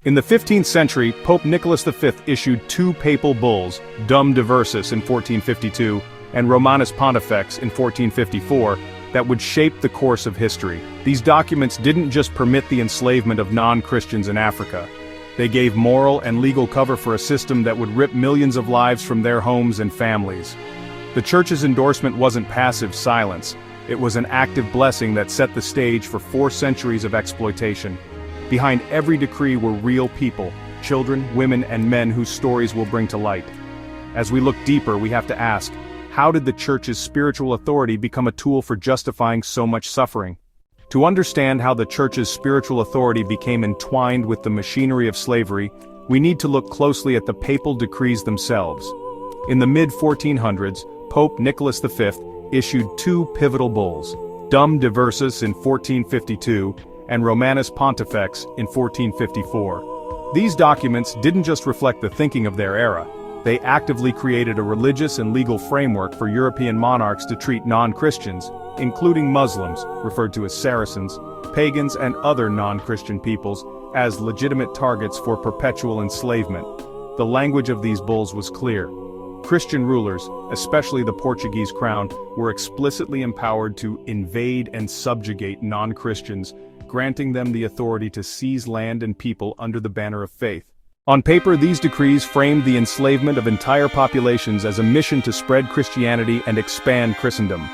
In the 15th century, Pope Nicholas V issued two papal bulls, Dum Diversus in 1452 and Romanus Pontifex in 1454, that would shape the course of history. These documents didn't just permit the enslavement of non-Christians in Africa. They gave moral and legal cover for a system that would rip millions of lives from their homes and families. The Church's endorsement wasn't passive silence. It was an active blessing that set the stage for 4 centuries of exploitation. Behind every decree were real people, children, women, and men whose stories we'll bring to light. As we look deeper, we have to ask, how did the Church's spiritual authority become a tool for justifying so much suffering? To understand how the Church's spiritual authority became entwined with the machinery of slavery, we need to look closely at the papal decrees themselves. In the mid-1400s, Pope Nicholas V issued 2 pivotal bulls, Dum Diversus in 1452 and Romanus Pontifex in 1454. These documents didn't just reflect the thinking of their era. They actively created a religious and legal framework for European monarchs to treat non-Christians, including Muslims, referred to as Saracens, pagans and other non-Christian peoples, as legitimate targets for perpetual enslavement. The language of these bulls was clear. Christian rulers, especially the Portuguese crown, were explicitly empowered to invade and subjugate non-Christians, granting them the authority to seize land and people under the banner of faith. On paper, these decrees framed the enslavement of entire populations as a mission to spread Christianity and expand Christendom.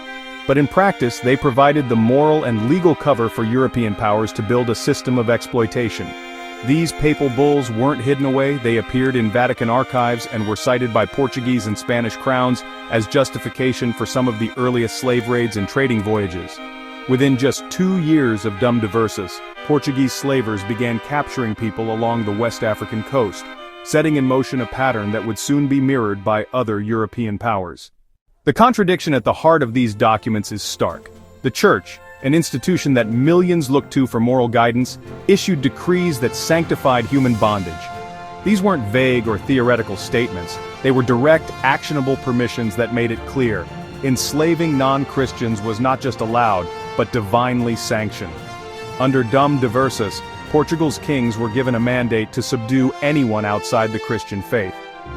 But in practice, they provided the moral and legal cover for European powers to build a system of exploitation. These papal bulls weren't hidden away. They appeared in Vatican archives and were cited by Portuguese and Spanish crowns as justification for some of the earliest slave raids and trading voyages. Within just 2 years of Dum Diversus, Portuguese slavers began capturing people along the West African coast, setting in motion a pattern that would soon be mirrored by other European powers. The contradiction at the heart of these documents is stark. The Church, an institution that millions looked to for moral guidance, issued decrees that sanctified human bondage. These weren't vague or theoretical statements. They were direct, actionable permissions that made it clear. Enslaving non-Christians was not just allowed, but divinely sanctioned. Under Dum Diversus, Portugal's kings were given a mandate to subdue anyone outside the Christian faith.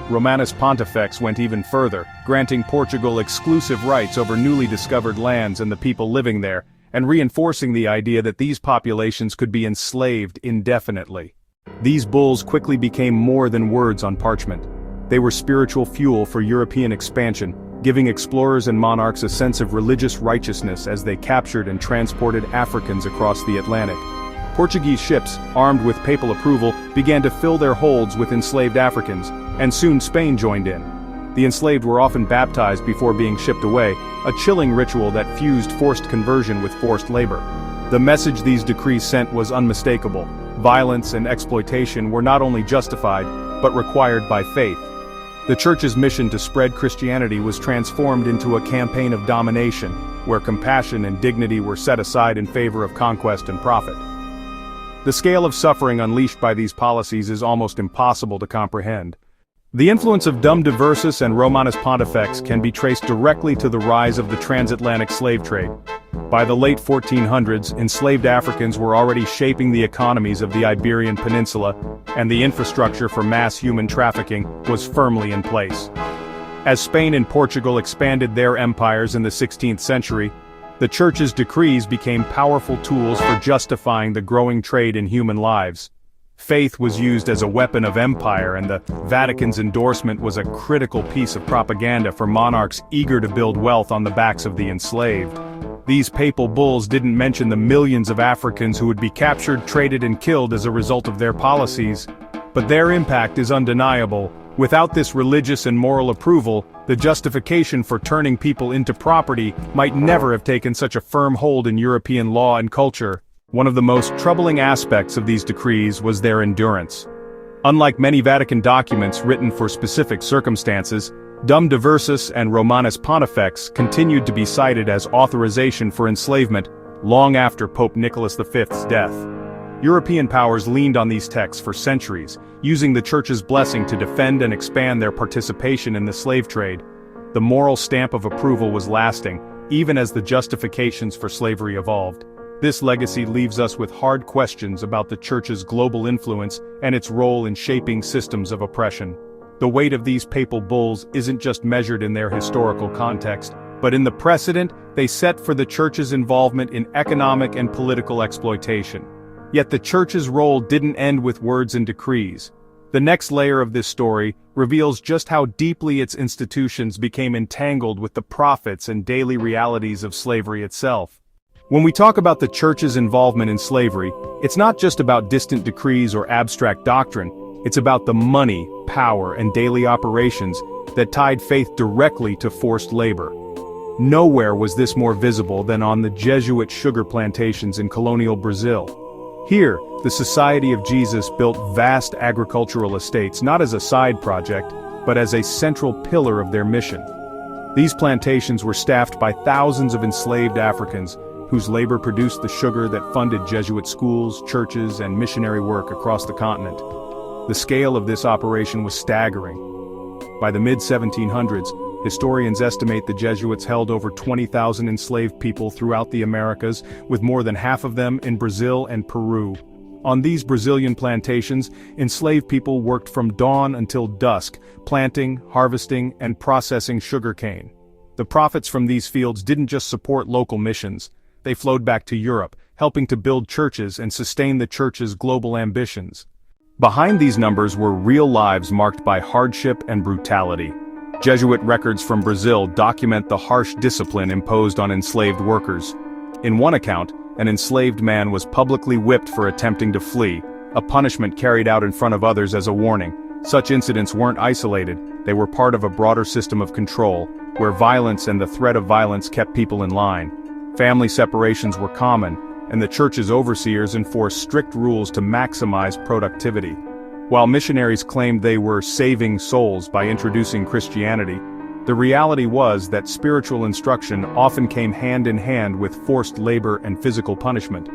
Romanus Pontifex went even further, granting Portugal exclusive rights over newly discovered lands and the people living there, and reinforcing the idea that these populations could be enslaved indefinitely. These bulls quickly became more than words on parchment. They were spiritual fuel for European expansion, giving explorers and monarchs a sense of religious righteousness as they captured and transported Africans across the Atlantic. Portuguese ships, armed with papal approval, began to fill their holds with enslaved Africans, and soon Spain joined in. The enslaved were often baptized before being shipped away, a chilling ritual that fused forced conversion with forced labor. The message these decrees sent was unmistakable. Violence and exploitation were not only justified, but required by faith. The Church's mission to spread Christianity was transformed into a campaign of domination, where compassion and dignity were set aside in favor of conquest and profit. The scale of suffering unleashed by these policies is almost impossible to comprehend. The influence of Dum Diversus and Romanus Pontifex can be traced directly to the rise of the transatlantic slave trade. By the late 1400s, enslaved Africans were already shaping the economies of the Iberian Peninsula, and the infrastructure for mass human trafficking was firmly in place. As Spain and Portugal expanded their empires in the 16th century, the Church's decrees became powerful tools for justifying the growing trade in human lives. Faith was used as a weapon of empire, and the Vatican's endorsement was a critical piece of propaganda for monarchs eager to build wealth on the backs of the enslaved. These papal bulls didn't mention the millions of Africans who would be captured, traded, and killed as a result of their policies. But their impact is undeniable. Without this religious and moral approval, the justification for turning people into property might never have taken such a firm hold in European law and culture. One of the most troubling aspects of these decrees was their endurance. Unlike many Vatican documents written for specific circumstances, Dum Diversus and Romanus Pontifex continued to be cited as authorization for enslavement long after Pope Nicholas V's death. European powers leaned on these texts for centuries, using the Church's blessing to defend and expand their participation in the slave trade. The moral stamp of approval was lasting, even as the justifications for slavery evolved. This legacy leaves us with hard questions about the Church's global influence and its role in shaping systems of oppression. The weight of these papal bulls isn't just measured in their historical context, but in the precedent they set for the Church's involvement in economic and political exploitation. Yet the Church's role didn't end with words and decrees. The next layer of this story reveals just how deeply its institutions became entangled with the profits and daily realities of slavery itself. When we talk about the Church's involvement in slavery, it's not just about distant decrees or abstract doctrine, it's about the money, power, and daily operations that tied faith directly to forced labor. Nowhere was this more visible than on the Jesuit sugar plantations in colonial Brazil. Here, the Society of Jesus built vast agricultural estates not as a side project, but as a central pillar of their mission. These plantations were staffed by thousands of enslaved Africans, whose labor produced the sugar that funded Jesuit schools, churches, and missionary work across the continent. The scale of this operation was staggering. By the mid-1700s, historians estimate the Jesuits held over 20,000 enslaved people throughout the Americas, with more than half of them in Brazil and Peru. On these Brazilian plantations, enslaved people worked from dawn until dusk, planting, harvesting, and processing sugarcane. The profits from these fields didn't just support local missions. They flowed back to Europe, helping to build churches and sustain the Church's global ambitions. Behind these numbers were real lives marked by hardship and brutality. Jesuit records from Brazil document the harsh discipline imposed on enslaved workers. In one account, an enslaved man was publicly whipped for attempting to flee, a punishment carried out in front of others as a warning. Such incidents weren't isolated, they were part of a broader system of control, where violence and the threat of violence kept people in line. Family separations were common, and the Church's overseers enforced strict rules to maximize productivity. While missionaries claimed they were saving souls by introducing Christianity, the reality was that spiritual instruction often came hand in hand with forced labor and physical punishment.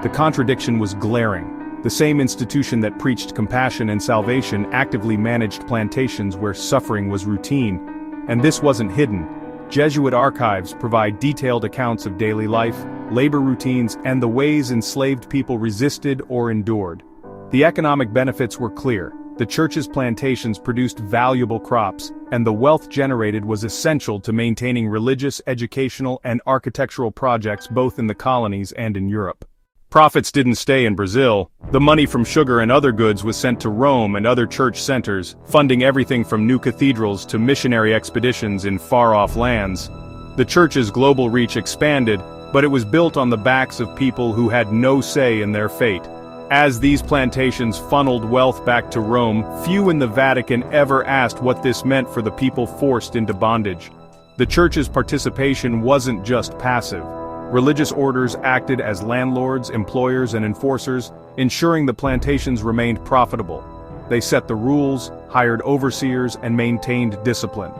The contradiction was glaring. The same institution that preached compassion and salvation actively managed plantations where suffering was routine. And this wasn't hidden. Jesuit archives provide detailed accounts of daily life, labor routines, and the ways enslaved people resisted or endured. The economic benefits were clear. The Church's plantations produced valuable crops, and the wealth generated was essential to maintaining religious, educational, and architectural projects both in the colonies and in Europe. Profits didn't stay in Brazil. The money from sugar and other goods was sent to Rome and other church centers, funding everything from new cathedrals to missionary expeditions in far-off lands. The Church's global reach expanded, but it was built on the backs of people who had no say in their fate. As these plantations funneled wealth back to Rome, few in the Vatican ever asked what this meant for the people forced into bondage. The Church's participation wasn't just passive. Religious orders acted as landlords, employers, and enforcers, ensuring the plantations remained profitable. They set the rules, hired overseers, and maintained discipline.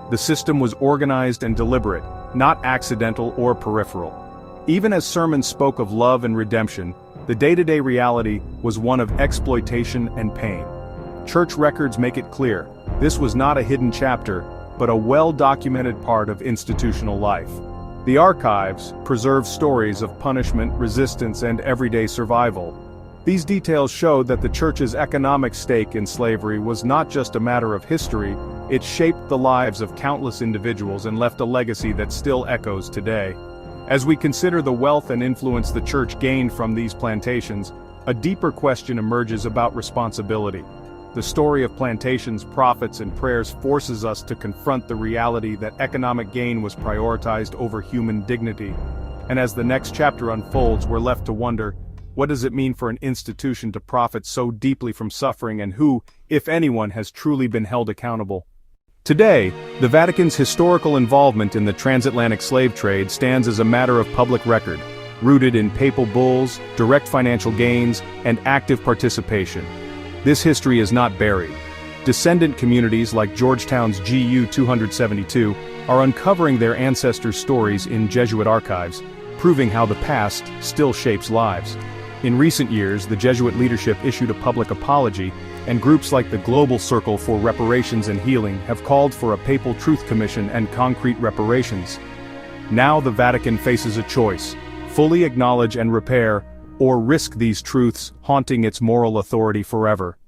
The system was organized and deliberate, not accidental or peripheral. Even as sermons spoke of love and redemption, the day-to-day reality was one of exploitation and pain. Church records make it clear, this was not a hidden chapter, but a well-documented part of institutional life. The archives preserve stories of punishment, resistance, and everyday survival. These details show that the Church's economic stake in slavery was not just a matter of history, it shaped the lives of countless individuals and left a legacy that still echoes today. As we consider the wealth and influence the Church gained from these plantations, a deeper question emerges about responsibility. The story of plantations, profits, and prayers forces us to confront the reality that economic gain was prioritized over human dignity. And as the next chapter unfolds, we're left to wonder, what does it mean for an institution to profit so deeply from suffering, and who, if anyone, has truly been held accountable? Today, the Vatican's historical involvement in the transatlantic slave trade stands as a matter of public record, rooted in papal bulls, direct financial gains, and active participation. This history is not buried. Descendant communities like Georgetown's GU 272 are uncovering their ancestors' stories in Jesuit archives, proving how the past still shapes lives. In recent years, the Jesuit leadership issued a public apology, and groups like the Global Circle for Reparations and Healing have called for a papal truth commission and concrete reparations. Now the Vatican faces a choice: fully acknowledge and repair, or risk these truths haunting its moral authority forever.